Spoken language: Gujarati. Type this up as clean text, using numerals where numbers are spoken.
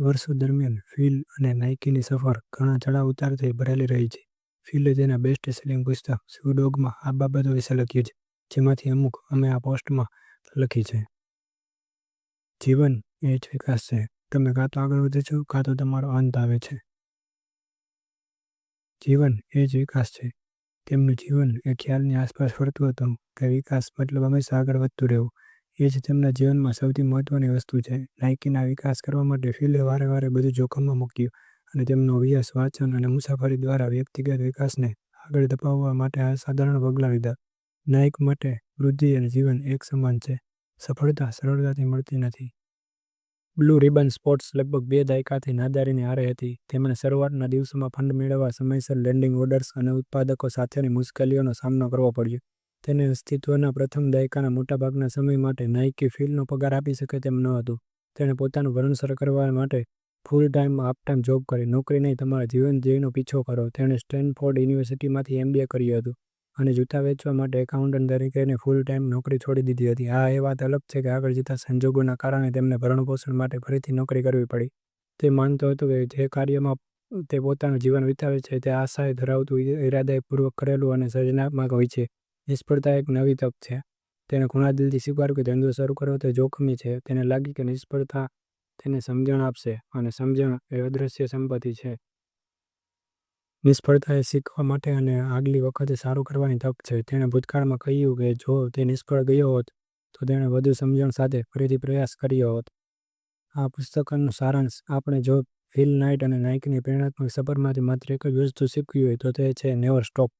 વર્ષો દરમિયાન ફિલ અને નાઇકીની સફર ઘણા ચડાવ ઉતારથી ભરેલી રહી છે. ફિલે તેના બેસ્ટ સેલિંગ પુસ્તક શૂ ડોગમાં આ બાબતો વિશે લખ્યું છે, જેમાંથી અમુક અમે આ પોસ્ટમાં લખી છે. જીવન એ જ વિકાસ છે. તમે કાં તો આગળ વધો છો, કાં તો તમારો અંત આવે છે. જીવન એ જ વિકાસ છે. તેમનું જીવન એ ખ્યાલની આસપાસ ફરતું હતું કે વિકાસ મતલબ હંમેશા આગળ વધતું રહેવું. એ જ તેમના જીવનમાં સૌથી મહત્વની વસ્તુ છે. નાઇકીના વિકાસ કરવા માટે ફિલે વારે વારે બધું જોખમમાં મૂક્યું અને તેમનો અભ્યાસ, વાંચન અને મુસાફરી દ્વારા વ્યક્તિગત વિકાસને આગળ ધપાવવા માટે અસાધારણ પગલાં લીધા. નાઇક માટે વૃદ્ધિ અને જીવન એક સમાન છે. સફળતા સરળતાથી મળતી નથી. બ્લુ રિબન સ્પોર્ટ્સ લગભગ 2 દાયકાથી નાદારીની આરે હતી. તેમણે શરૂઆતના દિવસોમાં ફંડ મેળવવા, સમયસર લેન્ડિંગ ઓર્ડર્સ અને ઉત્પાદકો સાથેની મુશ્કેલીઓનો સામનો કરવો પડ્યો. તેને અસ્તિત્વના પ્રથમ દાયકાના મોટાભાગના સમય માટે નાઇકી ફિલનો પગાર આપી શકે તેમ ન હતું. તેણે પોતાનું ભરણસર કરવા માટે ફૂલ-ટાઈમ, હાફ-ટાઈમ જોબ કરી. નોકરી નહીં, તમારા જીવન ધ્યેયનો પીછો કરો. તેણે સ્ટેનફોર્ડ યુનિવર્સિટીમાંથી MBA કર્યું હતું અને જૂતા વેચવા માટે એકાઉન્ટન્ટ તરીકેની ફૂલ-ટાઈમ નોકરી છોડી દીધી હતી. હા, એ વાત અલગ છે કે આગળ જતા સંજોગોના કારણે તેમને ભરણપોષણ માટે ફરીથી નોકરી કરવી પડી. તે માનતો હતો કે જે કાર્યમાં તે પોતાનું જીવન વિતાવે છે તે આશાએ ધરાવતું, ઇરાદાપૂર્વક કરેલું અને સર્જનાત્મક હોય છે. નિષ્ફળતા એક નવી તક છે. તેણે ખુલ્લા દિલથી સ્વીકાર્યું કે ધંધો શરૂ કરવો તે જોખમી છે. તેને લાગ્યું કે નિષ્ફળતા તેને સમજણ આપશે અને સમજણ એ અદૃશ્ય સંપત્તિ છે. નિષ્ફળતા એ શીખવા માટે અને આગલી વખતે સારું કરવાની તક છે. તેણે ભૂતકાળમાં કહ્યું કે જો તે નિષ્ફળ ગયો હોત, તો તેણે વધુ સમજણ સાથે ફરીથી પ્રયાસ કર્યો હોત. આ પુસ્તકનો સારાંશ. આપણે જો ફિલ નાઇટ અને નાઇકીની પ્રેરણાત્મક સફરમાંથી માત્ર એક જ વસ્તુ શીખવી હોય તો તે છે નેવર સ્ટોપ.